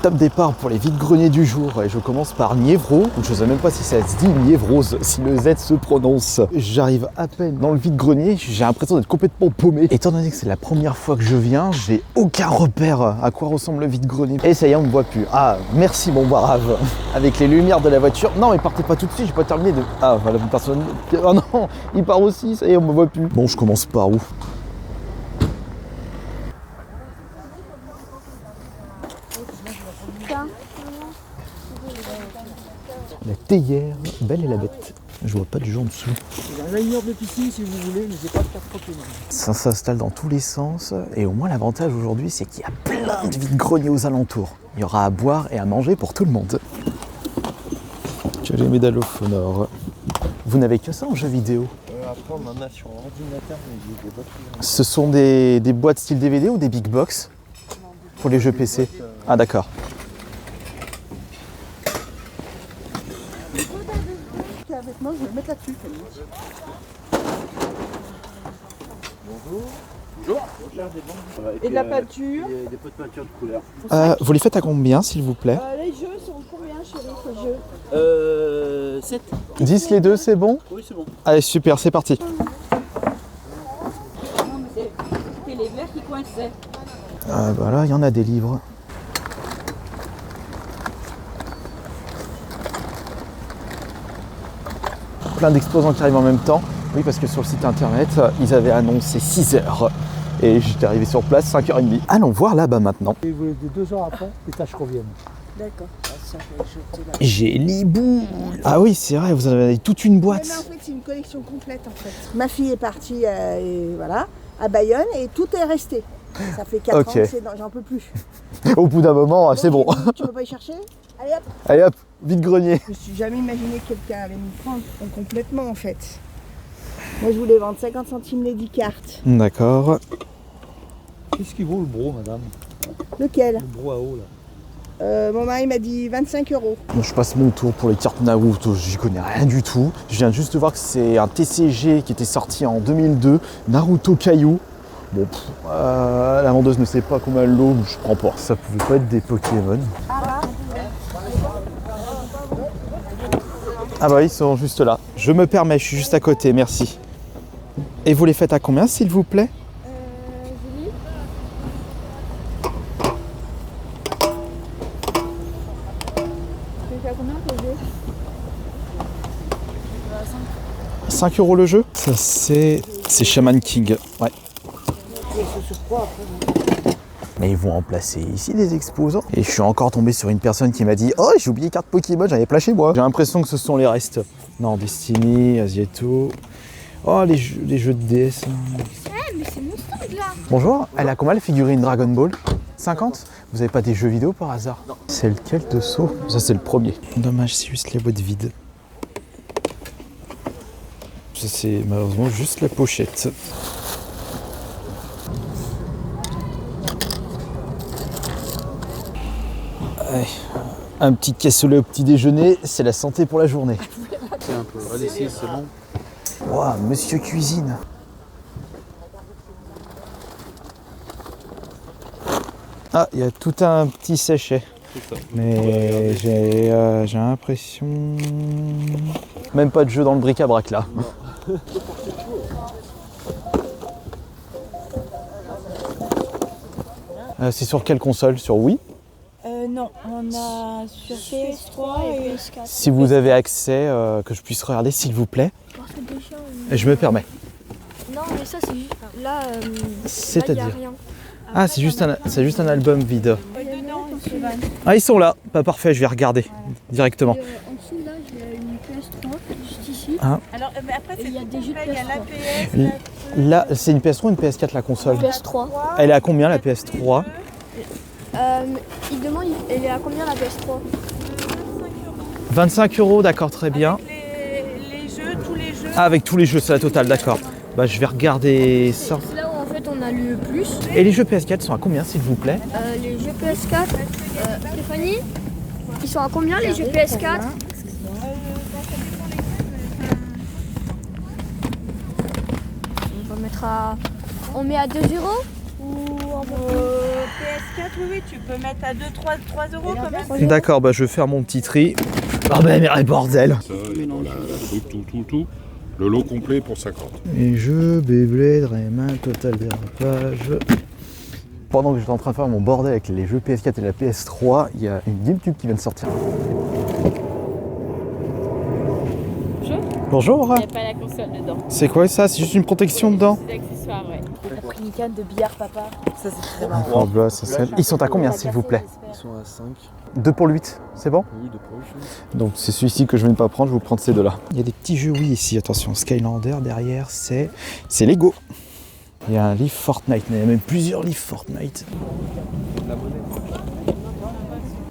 Top départ pour les vides-greniers du jour et je commence par Niévro. Je ne sais même pas si ça se dit Niévrose, si le Z se prononce. J'arrive à peine dans le vide-grenier, j'ai l'impression d'être complètement paumé. Étant donné que c'est la première fois que je viens, j'ai aucun repère à quoi ressemble le vide-grenier. Et ça y est, on ne me voit plus. Ah, merci mon brave. Avec les lumières de la voiture. Non, mais partez pas tout de suite, j'ai pas terminé de... Ah, voilà, une personne... Oh non, il part aussi, ça y est, on me voit plus. Bon, je commence par où ? La théière, Belle et la Bête. Je vois pas de gens en dessous. J'ai un liner de piscine si vous voulez, mais j'ai pas de carte Pokémon. Ça s'installe dans tous les sens et au moins l'avantage aujourd'hui c'est qu'il y a plein de vide-greniers aux alentours. Il y aura à boire et à manger pour tout le monde. J'ai les médaillophonores. Vous n'avez que ça en jeu vidéo? Après on en a sur ordinateur, mais j'ai des boîtes. Ce sont des boîtes style DVD ou des big box pour les jeux PC? Ah d'accord. Avec moi, je vais le mettre là-dessus. Bonjour. Bonjour. Et de la peinture. Des pots de peinture de couleur. Vous les faites à combien s'il vous plaît? Les jeux sont combien, chérie, ces jeux 7. 10 les deux, c'est bon? Oui, c'est bon. Allez super, c'est parti. C'était les verres qui coinçaient. Ah bah là, il y en a des livres. Plein d'exposants qui arrivent en même temps. Oui, parce que sur le site internet, ils avaient annoncé 6 heures. Et j'étais arrivé sur place 5h30. Allons voir là-bas maintenant. Et vous, 2 heures après, les tâches reviennent. D'accord. J'ai Libou. Ah oui, c'est vrai, vous en avez toute une boîte. Mais en fait, c'est une collection complète en fait. Ma fille est partie voilà, à Bayonne et tout est resté. Ça fait 4 ans que c'est dans... j'en peux plus. Au bout d'un moment, c'est bon. Tu peux pas y chercher? Allez hop. Allez hop, vide-grenier. Je me suis jamais imaginé que quelqu'un allait me prendre complètement en fait. Moi je voulais vendre 50 centimes les 10 cartes. D'accord. Qu'est-ce qui vaut le bro, madame? Lequel? Le bro à eau, là. Mon mari m'a dit 25 €. Bon, je passe mon tour pour les cartes Naruto, j'y connais rien du tout. Je viens juste de voir que c'est un TCG qui était sorti en 2002, Naruto Caillou. Bon, la vendeuse ne sait pas combien elle l'eau, je prends pas. Ça pouvait pas être des Pokémon. Ah bah ils sont juste là. Je me permets, je suis juste à côté, merci. Et vous les faites à combien s'il vous plaît? Julie. 5 € le jeu? Ça c'est Shaman King, ouais. Mais ils vont en placer ici des exposants. Et je suis encore tombé sur une personne qui m'a dit « Oh, j'ai oublié carte Pokémon, j'en avais plein chez moi. » J'ai l'impression que ce sont les restes. Non, Destiny, Asiato. Oh, les jeux de DS. Mais c'est mon stand là. Bonjour, elle a combien la figurine Dragon Ball? 50? Vous avez pas des jeux vidéo par hasard? Non. C'est lequel de saut? Ça c'est le premier. Dommage, c'est juste les boîtes vides. Ça c'est malheureusement juste la pochette. Allez, un petit cassoulet au petit déjeuner, c'est la santé pour la journée. C'est un peu. Allez-y, c'est bon. Wow, monsieur cuisine. Ah, il y a tout un petit sachet. C'est ça. Mais j'ai l'impression... Même pas de jeu dans le bric-à-brac là. C'est sur quelle console? Sur Wii? Non, on a sur PS3 et PS4. Si vous avez accès, que je puisse regarder s'il vous plaît. Je me permets. Non, mais ça c'est juste... Là, C'est-à-dire y a rien. Ah, c'est juste un album vide. Dedans, Ah, ils sont là. Pas parfait, je vais regarder directement. en dessous, là, j'ai une PS3, juste ici. Ah. Alors, mais après, Et il y a des jeux de il y a la PS3. PS, Là, c'est une PS3 ou une PS4 la console? PS3. Elle est à combien la PS3? Il demande, elle est à combien la PS3? 25 €, d'accord, très bien. les jeux, tous les jeux. Ah, avec tous les jeux, c'est la totale, d'accord. Bah, je vais regarder ça. C'est là où en fait on a le plus. Et les jeux PS4 sont à combien, s'il vous plaît? Les jeux PS4, Stéphanie, ils sont à combien les jeux PS4? On va mettre à... On met à 2 € ou PS4, oui, tu peux mettre à 3 euros quand même. D'accord, bah je vais faire mon petit tri. Ah bah mais bordel. Ça, et voilà, tout. Le lot complet pour 50. Les jeux, Beyblade, Rayman, Total Dérapage. Pendant que j'étais en train de faire mon bordel avec les jeux PS4 et la PS3, il y a une GameCube qui vient de sortir. Bonjour. Il n'y a pas la console dedans. C'est quoi ça? C'est juste une protection dedans? C'est des accessoires, ouais. T'as pris une canne de billard, papa. Ça, c'est très marrant. Oh, bah, ils sont à combien, s'il vous plaît? Ils sont à 5. 2 pour le 8, c'est bon? Oui, 2 pour le 8. Donc c'est celui-ci que je vais ne pas prendre, je vais vous prendre ces deux-là. Il y a des petits jeux Wii ici, attention, Skylander derrière, c'est Lego. Il y a un livre Fortnite, mais il y a même plusieurs livres Fortnite.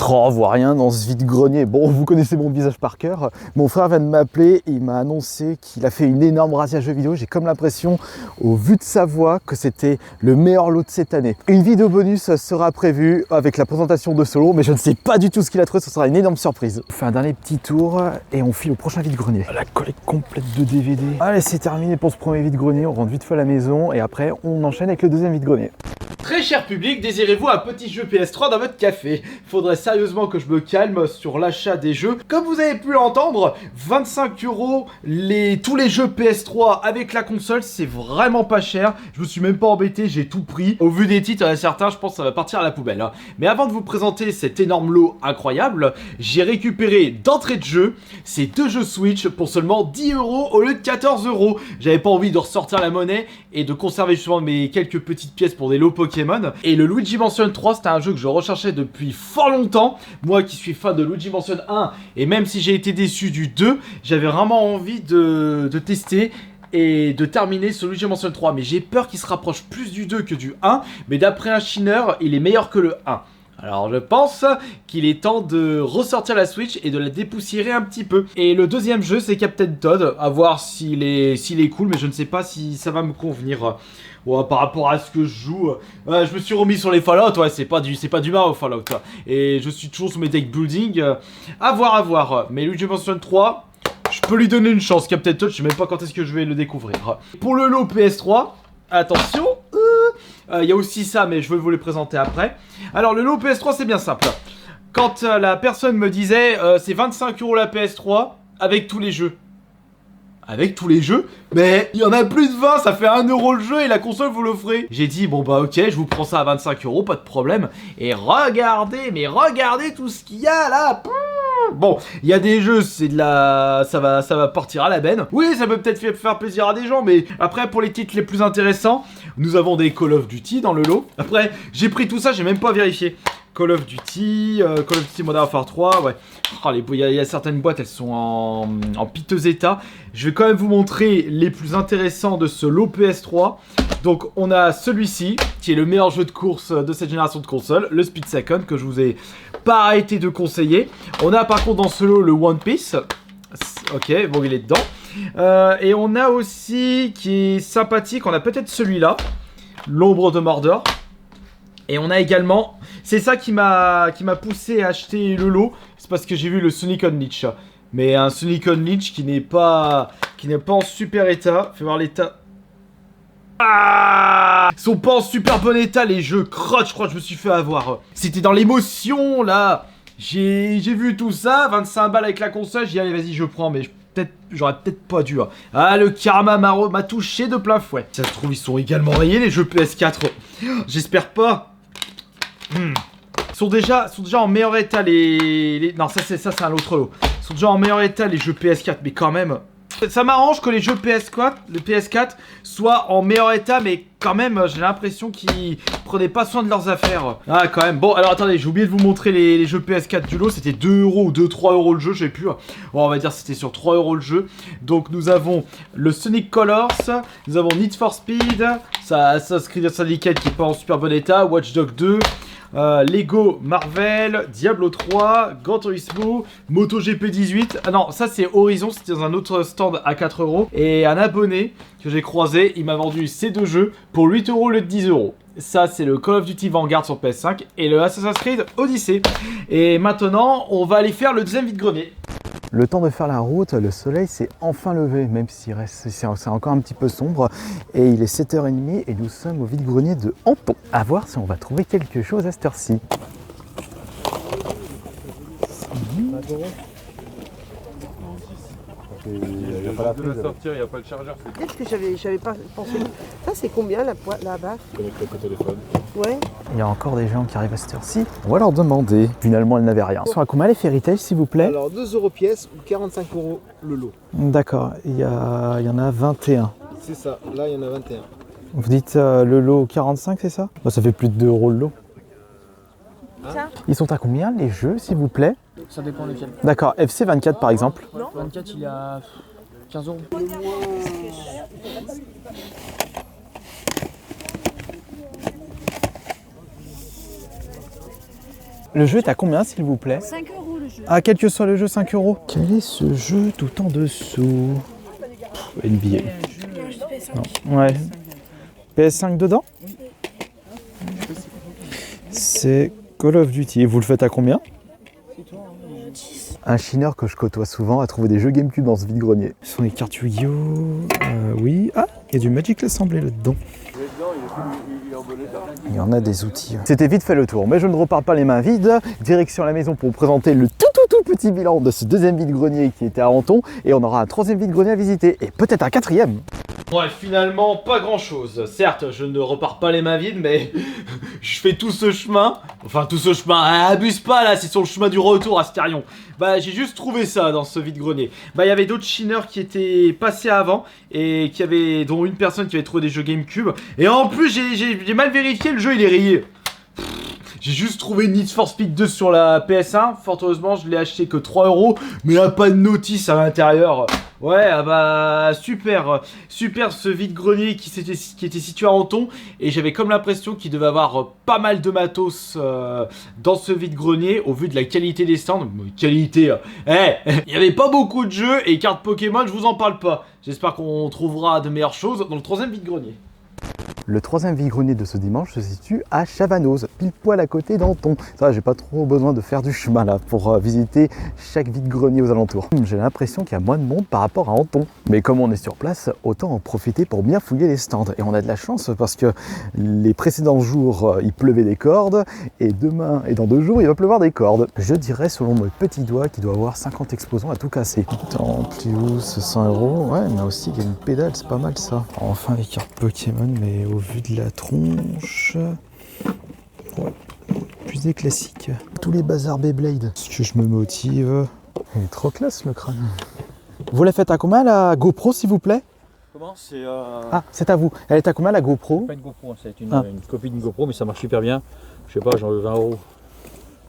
Oh, on voit rien dans ce vide-grenier. Bon, vous connaissez mon visage par cœur. Mon frère vient de m'appeler et il m'a annoncé qu'il a fait une énorme razzia jeux vidéo. J'ai comme l'impression, au vu de sa voix, que c'était le meilleur lot de cette année. Une vidéo bonus sera prévue avec la présentation de ce lot, mais je ne sais pas du tout ce qu'il a trouvé. Ce sera une énorme surprise. On fait un dernier petit tour et on file au prochain vide-grenier. La collecte complète de DVD. Allez, c'est terminé pour ce premier vide-grenier. On rentre vite fait à la maison et après, on enchaîne avec le deuxième vide-grenier. Très cher public, désirez-vous un petit jeu PS3 dans votre café? Faudrait sérieusement que je me calme sur l'achat des jeux. Comme vous avez pu l'entendre, 25 € tous les jeux PS3 avec la console, c'est vraiment pas cher. Je me suis même pas embêté, j'ai tout pris. Au vu des titres, certains, je pense que ça va partir à la poubelle. Hein. Mais avant de vous présenter cet énorme lot incroyable, j'ai récupéré d'entrée de jeu ces deux jeux Switch pour seulement 10 € au lieu de 14 €. J'avais pas envie de ressortir la monnaie et de conserver justement mes quelques petites pièces pour des lots Pokémon. Et le Luigi Mansion 3, c'était un jeu que je recherchais depuis fort longtemps. Moi qui suis fan de Luigi Mansion 1, et même si j'ai été déçu du 2, j'avais vraiment envie de tester et de terminer ce Luigi Mansion 3. Mais j'ai peur qu'il se rapproche plus du 2 que du 1. Mais d'après un chineur, il est meilleur que le 1. Alors je pense qu'il est temps de ressortir la Switch et de la dépoussiérer un petit peu. Et le deuxième jeu, c'est Captain Todd. À voir s'il est cool, mais je ne sais pas si ça va me convenir. Ouais, par rapport à ce que je joue, je me suis remis sur les Fallout, ouais, c'est pas du Mario Fallout, quoi. Et je suis toujours sur mes deck building, à voir. Mais Luigi Mansion 3, je peux lui donner une chance. Captain Todd, je sais même pas quand est-ce que je vais le découvrir. Pour le lot PS3, attention, il y a aussi ça, mais je vais vous les présenter après. Alors le lot PS3, c'est bien simple. Quand la personne me disait, c'est 25 € la PS3 avec tous les jeux. Avec tous les jeux, mais il y en a plus de 20, ça fait 1 € le jeu et la console vous l'offrez. J'ai dit bon bah ok, je vous prends ça à 25 €, pas de problème. Et regardez tout ce qu'il y a là. Bon, il y a des jeux, c'est de la... ça va partir à la benne. Oui, ça peut peut-être faire plaisir à des gens, mais après pour les titres les plus intéressants, nous avons des Call of Duty dans le lot. Après, j'ai pris tout ça, j'ai même pas vérifié. Call of Duty Modern Warfare 3, ouais. Oh, il y a certaines boîtes, elles sont en piteux état. Je vais quand même vous montrer les plus intéressants de ce lot PS3. Donc on a celui-ci, qui est le meilleur jeu de course de cette génération de consoles, le Speed Second, que je vous ai pas arrêté de conseiller. On a par contre dans ce lot le One Piece. Ok, bon il est dedans. Et on a aussi, qui est sympathique, on a peut-être celui-là, l'Ombre de Mordor. Et on a également, c'est ça qui m'a poussé à acheter le lot, c'est parce que j'ai vu le Sonic Unleashed. Mais un Sonic Unleashed qui n'est pas en super état. Fais voir l'état. Ah, ils sont pas en super bon état les jeux. Crotte, je crois que je me suis fait avoir. C'était dans l'émotion là. J'ai vu tout ça, 25 balles avec la console, j'ai dit allez vas-y je prends, mais j'aurais peut-être pas dû. Hein. Ah, le karma m'a touché de plein fouet. Ça se trouve ils sont également rayés les jeux PS4. J'espère pas. Ils sont déjà en meilleur état les... Non, ça c'est un autre lot. Ils sont déjà en meilleur état les jeux PS4, mais quand même... Ça m'arrange que les jeux PS4 soient en meilleur état, mais quand même, j'ai l'impression qu'ils prenaient pas soin de leurs affaires. Ah, quand même. Bon, alors attendez, j'ai oublié de vous montrer les jeux PS4 du lot. C'était 2 € ou 2-3 € le jeu, je sais plus. Bon, on va dire que c'était sur 3 € le jeu. Donc, nous avons le Sonic Colors, nous avons Need for Speed, ça Creed Syndicate qui est pas en super bon état, Watch Dogs 2. Lego Marvel, Diablo 3, Gran Turismo, MotoGP 18. Ah non, ça c'est Horizon, c'était dans un autre stand à 4 €. Et un abonné que j'ai croisé, il m'a vendu ces deux jeux pour 8 € au lieu de 10 €. Ça c'est le Call of Duty Vanguard sur PS5 et le Assassin's Creed Odyssey. Et maintenant, on va aller faire le deuxième vide-grenier. Le temps de faire la route, le soleil s'est enfin levé, même s'il reste, c'est encore un petit peu sombre. Et il est 7h30 et nous sommes au vide-grenier de Anton. À voir si on va trouver quelque chose à cette heure-ci. Il n'y a pas la prise. Sortir, il n'y a pas le chargeur. Peut-être que j'avais pas pensé. Ça, c'est combien la baffe? Connecté au téléphone. Ouais. Il y a encore des gens qui arrivent à cette heure-ci. On va leur demander. Finalement, elles n'avaient rien. Ils sont à combien les Fairy-Tail, s'il vous plaît? Alors 2 € pièce ou 45 € le lot. D'accord, il y en a 21. C'est ça, là il y en a 21. Vous dites le lot 45, c'est ça? Ça fait plus de 2 € le lot. Ça. Ils sont à combien les jeux, s'il vous plaît? Ça dépend lesquels. D'accord, FC 24 par exemple. 24 il y a 15 €. Le jeu est à combien, s'il vous plaît? 5 € le jeu. Ah, quel que soit le jeu, 5 €. Quel est ce jeu tout en dessous? NBA. Non. Ouais. PS5 dedans? C'est Call of Duty. Et vous le faites à combien? Un chineur que je côtoie souvent a trouvé des jeux GameCube dans ce vide-grenier. Ce sont des cartes Yu-Gi-Oh! Oui. Ah, il y a du Magic Assembly là-dedans. Il y en a des outils. C'était vite fait le tour, mais je ne repars pas les mains vides. Direction la maison pour vous présenter le tout petit bilan de ce deuxième vide-grenier qui était à Anton. Et on aura un troisième vide-grenier à visiter. Et peut-être un quatrième. Ouais, finalement, pas grand chose. Certes, je ne repars pas les mains vides, mais je fais tout ce chemin. Enfin, tout ce chemin. Abuse pas là, c'est sur le chemin du retour à Starion. Bah, j'ai juste trouvé ça dans ce vide-grenier. Bah, il y avait d'autres chineurs qui étaient passés avant et dont une personne qui avait trouvé des jeux GameCube. Et en plus, j'ai mal vérifié, le jeu il est rayé. J'ai juste trouvé Need for Speed 2 sur la PS1. Fort heureusement, je l'ai acheté que 3 €. Mais il n'y a pas de notice à l'intérieur. Ouais, ah bah super. Super ce vide-grenier qui était situé à Anton. Et j'avais comme l'impression qu'il devait avoir pas mal de matos dans ce vide-grenier. Au vu de la qualité des stands. Qualité. Il n'y avait pas beaucoup de jeux. Et cartes Pokémon, je vous en parle pas. J'espère qu'on trouvera de meilleures choses dans le troisième vide-grenier. Le troisième vide-grenier de ce dimanche se situe à Chavanoz, pile poil à côté d'Anton. Ça, j'ai pas trop besoin de faire du chemin là pour visiter chaque vide-grenier aux alentours. J'ai l'impression qu'il y a moins de monde par rapport à Anton. Mais comme on est sur place, autant en profiter pour bien fouiller les stands. Et on a de la chance parce que les précédents jours, il pleuvait des cordes. Et demain et dans 2 jours, il va pleuvoir des cordes. Je dirais, selon mes petits doigts, qu'il doit avoir 50 exposants à tout casser. Templius, 100 €. Ouais, mais aussi il y a une pédale, c'est pas mal ça. Enfin, les cartes Pokémon, mais au vu de la tronche, ouais, plus des classiques. Tous les bazars Beyblade. Est-ce que je me motive? Il est trop classe le crâne. Vous la faites à combien la GoPro, s'il vous plaît? Comment c'est Ah, c'est à vous. Elle est à combien la GoPro? pas une GoPro, c'est une copie d'une GoPro, mais ça marche super bien. Je sais pas, j'en veux 20 €.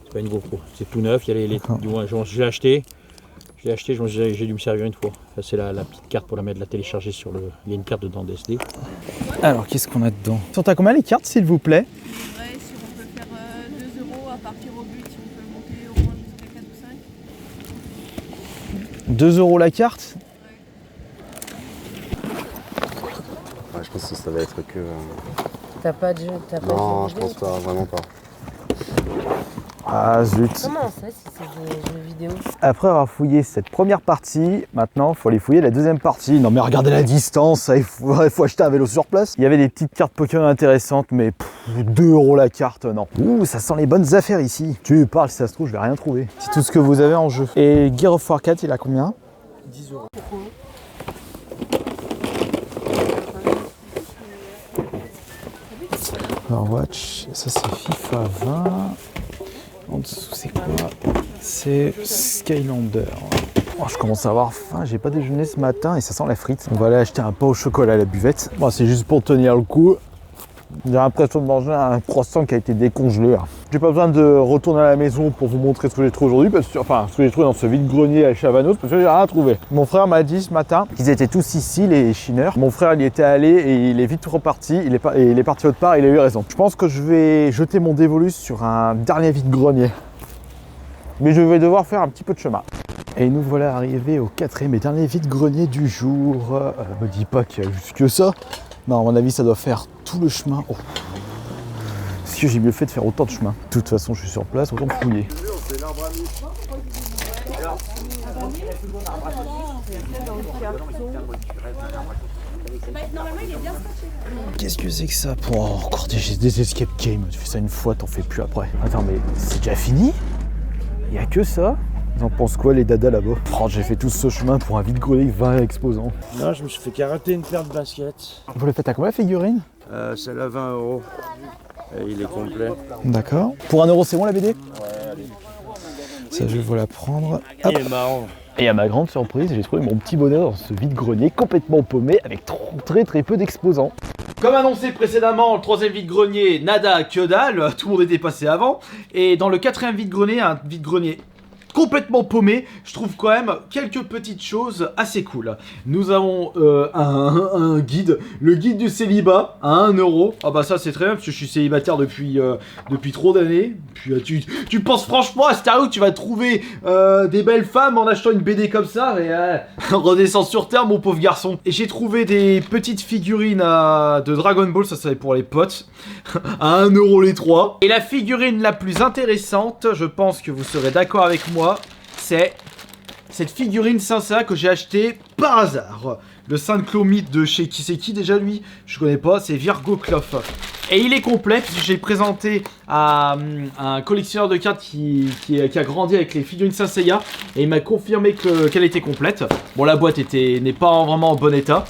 C'est pas une GoPro, c'est tout neuf. Il y a du moins, je l'ai acheté. J'ai dû me servir une fois. Ça, c'est la petite carte pour la télécharger sur le. Il y a une carte dedans d'SD. Alors, qu'est-ce qu'on a dedans? Ils sont à combien les cartes, s'il vous plaît? Ouais, si on peut faire 2 € à partir au but, si on peut monter au moins jusqu'à 4 ou 5. 2 € la carte? Ouais, je pense que ça va être que. T'as pas de jeu, Non, je pense pas, vraiment pas. Ah zut. Comment on sait si c'est des jeux vidéo? Après avoir fouillé cette première partie, maintenant il faut aller fouiller la deuxième partie. Non mais regardez la distance, il faut acheter un vélo sur place. Il y avait des petites cartes Pokémon intéressantes, mais 2 € la carte, non. Ouh, ça sent les bonnes affaires ici. Tu parles, si ça se trouve, je vais rien trouver. C'est tout ce que vous avez en jeu. Et Gear of War 4, il a combien? 10 €. Overwatch, ça c'est FIFA 20. En dessous c'est quoi? C'est Skylander. Oh, je commence à avoir faim, j'ai pas déjeuné ce matin et ça sent la frite. On va aller acheter un pain au chocolat à la buvette. Bon, c'est juste pour tenir le coup. J'ai l'impression de manger un croissant qui a été décongelé. J'ai pas besoin de retourner à la maison pour vous montrer ce que j'ai trouvé aujourd'hui, enfin ce que j'ai trouvé dans ce vide-grenier à Chavanoz, parce que j'ai rien trouvé. Mon frère m'a dit ce matin qu'ils étaient tous ici, les chineurs. Mon frère il y était allé et il est vite reparti, il est parti autre part, il a eu raison. Je pense que je vais jeter mon dévolu sur un dernier vide-grenier. Mais je vais devoir faire un petit peu de chemin. Et nous voilà arrivés au 4e et dernier vide-grenier du jour. Me dis pas qu'il y a juste que ça. Non, à mon avis, ça doit faire tout le chemin. Oh. Est-ce que j'ai mieux fait de faire autant de chemin? De toute façon, je suis sur place, autant fouiller. C'est l'arbre à mouche. Qu'est-ce que c'est que ça? Oh, encore des escape games. Tu fais ça une fois, t'en fais plus après. Attends, mais c'est déjà fini? Y a que ça? Ils en pensent quoi les dadas là-bas? Oh, j'ai fait tout ce chemin pour un vide-grenier 20 exposants. Non, je me suis fait karater une paire de baskets. Vous le faites à combien la figurine? Celle-là 20 €. Et il est complet. D'accord. Pour 1 €, c'est bon la BD? Ouais, allez. Ça, je vais la prendre. Il est marrant. Et à ma grande surprise, j'ai trouvé mon petit bonheur dans ce vide-grenier complètement paumé avec très peu d'exposants. Comme annoncé précédemment, le 3e vide-grenier, nada, que dalle, tout le monde était passé avant. Et dans le 4e vide-grenier, un vide-grenier complètement paumé, je trouve quand même quelques petites choses assez cool. Nous avons un guide, le guide du célibat à 1 €. Ah bah ça c'est très bien parce que je suis célibataire depuis trop d'années. Puis tu penses franchement à Star Wars, tu vas trouver des belles femmes en achetant une BD comme ça et redescends sur terre mon pauvre garçon. Et j'ai trouvé des petites figurines de Dragon Ball, ça c'est pour les potes, à 1 € les 3. Et la figurine la plus intéressante, je pense que vous serez d'accord avec moi, c'est cette figurine Saint-Seiya que j'ai achetée par hasard. Le Saint-Clomite de chez qui c'est qui déjà lui? Je connais pas, c'est Virgo Clough. Et il est complet puisque j'ai présenté à un collectionneur de cartes qui a grandi avec les figurines Saint-Seiya et il m'a confirmé qu'elle était complète. Bon, la boîte n'est pas vraiment en bon état.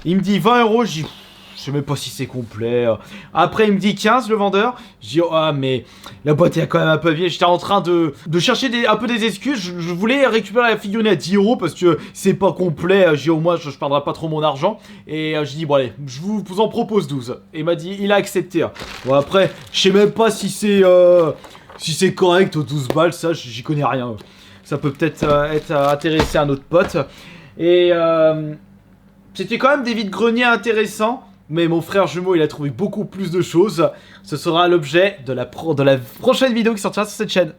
Il me dit 20 €, je dis je sais même pas si c'est complet. Après il me dit 15 le vendeur. Je dis ah mais la boîte est quand même un peu vieille. J'étais en train de chercher un peu des excuses. Je voulais récupérer la figurine à 10 € parce que c'est pas complet. Je dis au moins je perdrai pas trop mon argent. Et je dis bon allez, je vous en propose 12. Et il m'a dit il a accepté. Bon après je sais même pas si c'est correct aux 12 balles, ça j'y connais rien. Ça peut peut-être être intéressé à notre pote. Et c'était quand même des vides-greniers intéressants. Mais mon frère jumeau il a trouvé beaucoup plus de choses. Ce sera l'objet de la prochaine vidéo qui sortira sur cette chaîne.